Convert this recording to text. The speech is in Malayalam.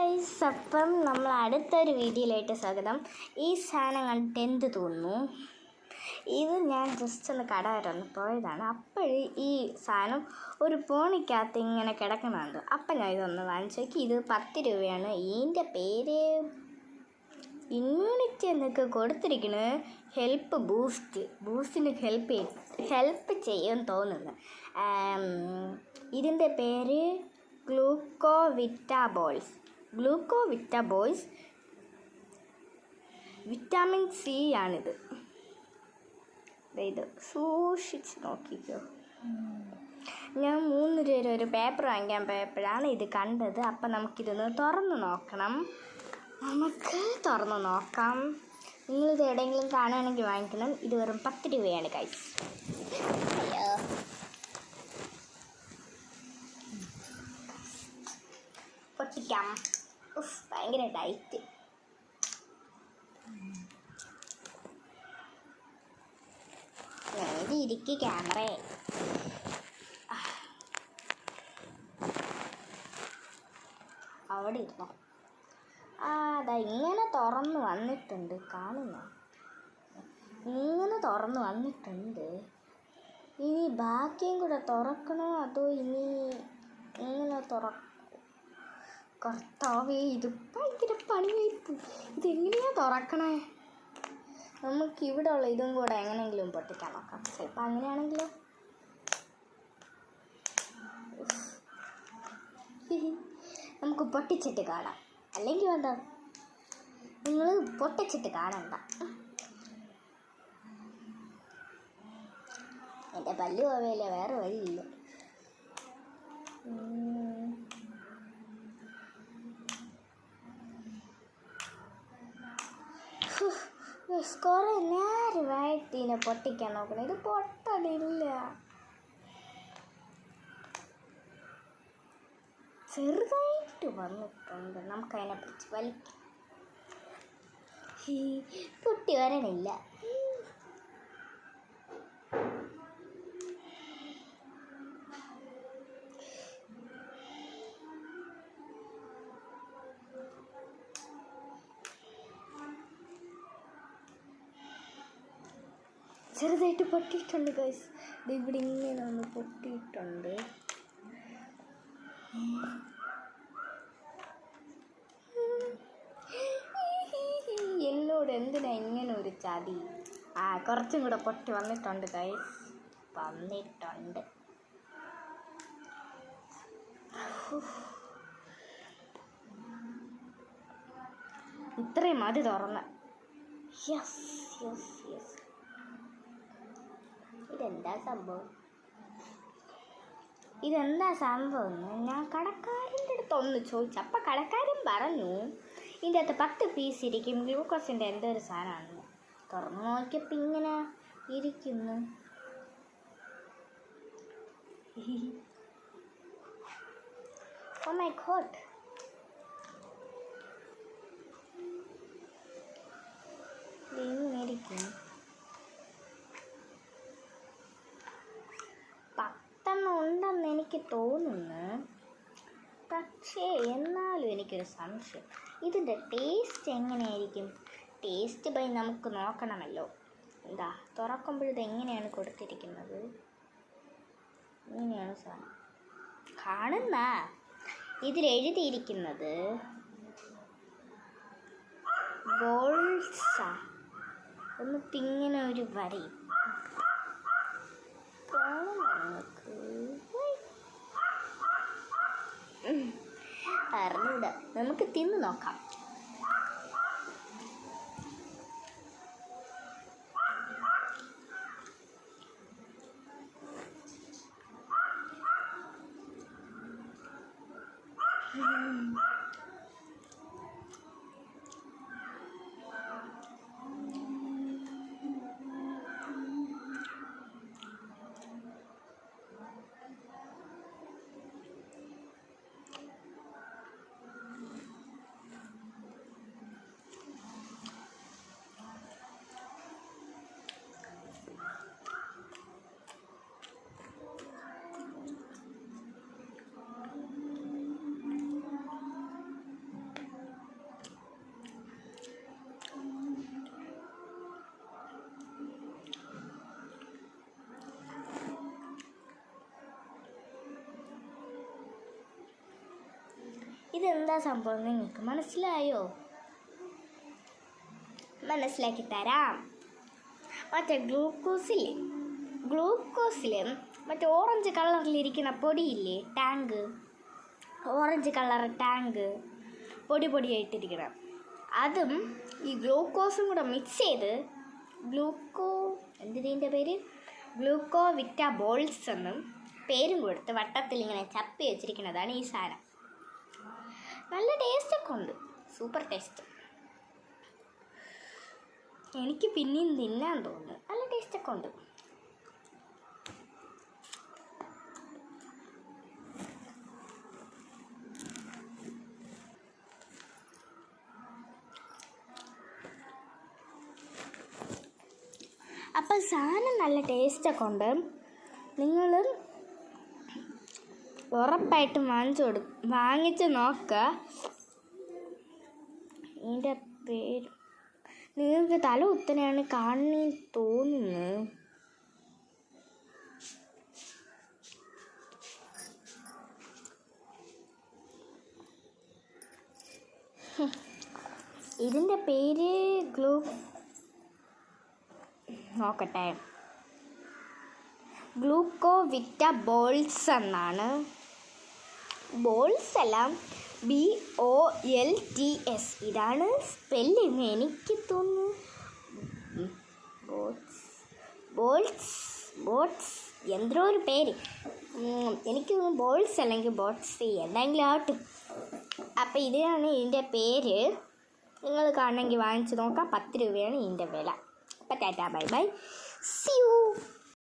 ഗൈസ്, അപ്പം നമ്മൾ അടുത്തൊരു വീഡിയോയിലായിട്ട് സ്വാഗതം. ഈ സാധനം കണ്ടിട്ട് എന്ത് തോന്നുന്നു? ഇത് ഞാൻ ജസ്റ്റ് ഒന്ന് കട വരെ ഒന്ന് പോയതാണ്. അപ്പോഴേ ഈ സാധനം ഒരു പോണിക്കകത്ത് ഇങ്ങനെ കിടക്കുന്നുണ്ട്. അപ്പം ഞാൻ ഇതൊന്ന് വാങ്ങിച്ചു നോക്കി. ഇത് 10 രൂപയാണ്. ഇതിൻ്റെ പേര് ഇമ്മ്യൂണിറ്റി എന്നൊക്കെ കൊടുത്തിരിക്കുന്നത്. ബൂസ്റ്റിന് ഹെൽപ്പ് ചെയ്യുമെന്ന് തോന്നുന്നു. ഇതിൻ്റെ പേര് ഗ്ലൂക്കോവിറ്റ ബോയ്സ്. വിറ്റാമിൻ സി ആണിത്. ഇത് സൂക്ഷിച്ച് നോക്കിക്കോ. ഞാൻ 3 രൂപ ഒരു പേപ്പർ വാങ്ങിക്കാൻ പോയപ്പോഴാണ് ഇത് കണ്ടത്. അപ്പം നമുക്കിതൊന്ന് തുറന്ന് നോക്കണം. നിങ്ങളിത് എവിടെയെങ്കിലും കാണുകയാണെങ്കിൽ വാങ്ങിക്കണം. ഇത് വെറും 10 രൂപയാണ് ഗൈസ്. പൊട്ടിക്കാം. ഭയങ്കര ഡയറ്റ്. നേരെ ഇരിക്കുക ക്യാമറ. അവിടെ ഇരുന്നോ. അതാ ഇങ്ങനെ തുറന്ന് വന്നിട്ടുണ്ട്. കാണുന്നോ? ഇങ്ങനെ തുറന്ന് വന്നിട്ടുണ്ട്. ഇനി ബാക്കിയും കൂടെ തുറക്കണോ അതോ ഇനി ഇങ്ങനെ കർത്താവേ, ഇത് ഭയങ്കര പണിയായിപ്പ്. ഇതെങ്ങനെയാ തുറക്കണേ? നമുക്കിവിടെ ഉള്ള ഇതും കൂടെ എങ്ങനെയെങ്കിലും പൊട്ടിക്കാൻ നോക്കാം. ചിലപ്പോൾ അങ്ങനെയാണെങ്കിലോ. നമുക്ക് പൊട്ടിച്ചിട്ട് കാണാം. അല്ലെങ്കിൽ വേണ്ട, നിങ്ങൾ പൊട്ടിച്ചിട്ട് കാണണ്ട. എൻ്റെ പല്ല് പോവേല, വേറെ വഴിയില്ല. കുറേ നേരമായിട്ട് ഇതിനെ പൊട്ടിക്കാൻ നോക്കണം. ഇത് പൊട്ടലില്ല. ചെറുതായിട്ട് വന്നിട്ടുണ്ട്. നമുക്കതിനെ പിടിച്ച് വലിക്കാം. പൊട്ടി വരണില്ല. ചെറുതായിട്ട് പൊട്ടിയിട്ടുണ്ട് ഗൈസ്. ഇവിടെ ഇങ്ങനെ ഒന്ന് പൊട്ടിയിട്ടുണ്ട്. എന്നോട് എന്തിനാ ഇങ്ങനെ ഒരു ചതി? കുറച്ചും കൂടെ പൊട്ടി വന്നിട്ടുണ്ട് ഗൈസ്. ഇത്രയും മതി തുറന്ന്. യെസ്. ഇതെന്താ സംഭവം എന്ന് ഞാൻ കടക്കാരൻ്റെ അടുത്ത് ഒന്ന് ചോദിച്ചു. അപ്പം കടക്കാരൻ പറഞ്ഞു ഇതിൻ്റെ അകത്ത് 10 പീസ് ഇരിക്കും. ഗ്ലൂക്കോസിൻ്റെ എന്തോ ഒരു സാധനമാണ്. തുറന്നു നോക്കിയപ്പോൾ ഇങ്ങനെ ഇരിക്കുന്നു. Oh my God. ഇങ്ങനെ ഇരിക്കും. 10 ഉണ്ടെന്ന് എനിക്ക് തോന്നുന്നു. പക്ഷേ എന്നാലും എനിക്കൊരു സംശയം. ഇതിൻ്റെ ടേസ്റ്റ് എങ്ങനെയായിരിക്കും? ടേസ്റ്റ് ബൈ നമുക്ക് നോക്കണമല്ലോ. തുറക്കുമ്പോഴിത് എങ്ങനെയാണ് കൊടുത്തിരിക്കുന്നത്? ഇങ്ങനെയാണ് സാധനം കാണുന്ന. ഇതിലെഴുതിയിരിക്കുന്നത് ബോൾസ എന്നിട്ട് ഇങ്ങനെ ഒരു വരയും. അറിഞ്ഞൂടാ. നമുക്ക് തിന്ന് നോക്കാം. ഇതെന്താ സംഭവം നിങ്ങൾക്ക് മനസ്സിലായോ? മനസ്സിലാക്കി തരാം. മറ്റേ ഗ്ലൂക്കോസിൽ മറ്റേ ഓറഞ്ച് കളറിലിരിക്കുന്ന പൊടിയില്ലേ, ടാങ്ക്, ഓറഞ്ച് കളർ ടാങ്ക് പൊടിയായിട്ടിരിക്കണം. അതും ഈ ഗ്ലൂക്കോസും കൂടെ മിക്സ് ചെയ്ത് എന്തിൻ്റെ പേര് ഗ്ലൂക്കോവിറ്റ ബോൾസ് എന്നും പേരും കൊടുത്ത് വട്ടത്തിൽ ഇങ്ങനെ ചപ്പി വെച്ചിരിക്കുന്നതാണ് ഈ സാധനം. നല്ല ടേസ്റ്റൊക്കെ ഉണ്ട്, സൂപ്പർ ടേസ്റ്റ്. എനിക്ക് പിന്നെയും തിന്നാൻ തോന്നുന്നു, നല്ല ടേസ്റ്റൊക്കെ ഉണ്ട്. അപ്പം സാധനം നല്ല ടേസ്റ്റൊക്കെ ഉണ്ട്. നിങ്ങൾ ഉറപ്പായിട്ടും വാങ്ങിച്ച് നോക്കുക. ഇതിൻ്റെ പേര് നിങ്ങൾക്ക് തല കുത്തനെയാണ് കാണുന്നതെന്ന് തോന്നുന്നു. ഇതിൻ്റെ പേര് നോക്കട്ടെ, ഗ്ലൂക്കോവിറ്റ ബോൾസ് എന്നാണ്. ബോൾസ് എല്ലാം BOLTS ഇതാണ് സ്പെല്ലിങ്. എനിക്ക് തോന്നുന്നു ബോട്ട്സ് എന്തോ ഒരു പേര്. എനിക്ക് തോന്നുന്നു ബോൾസ് അല്ലെങ്കിൽ ബോട്ട്സ് എന്തെങ്കിലും ആവട്ടെ. അപ്പം ഇതാണ് ഇതിൻ്റെ പേര്. നിങ്ങൾ കാണണമെങ്കിൽ വാങ്ങിച്ച് നോക്കാം. 10 രൂപയാണ് ഇതിൻ്റെ വില. അപ്പം tata bye bye, see U.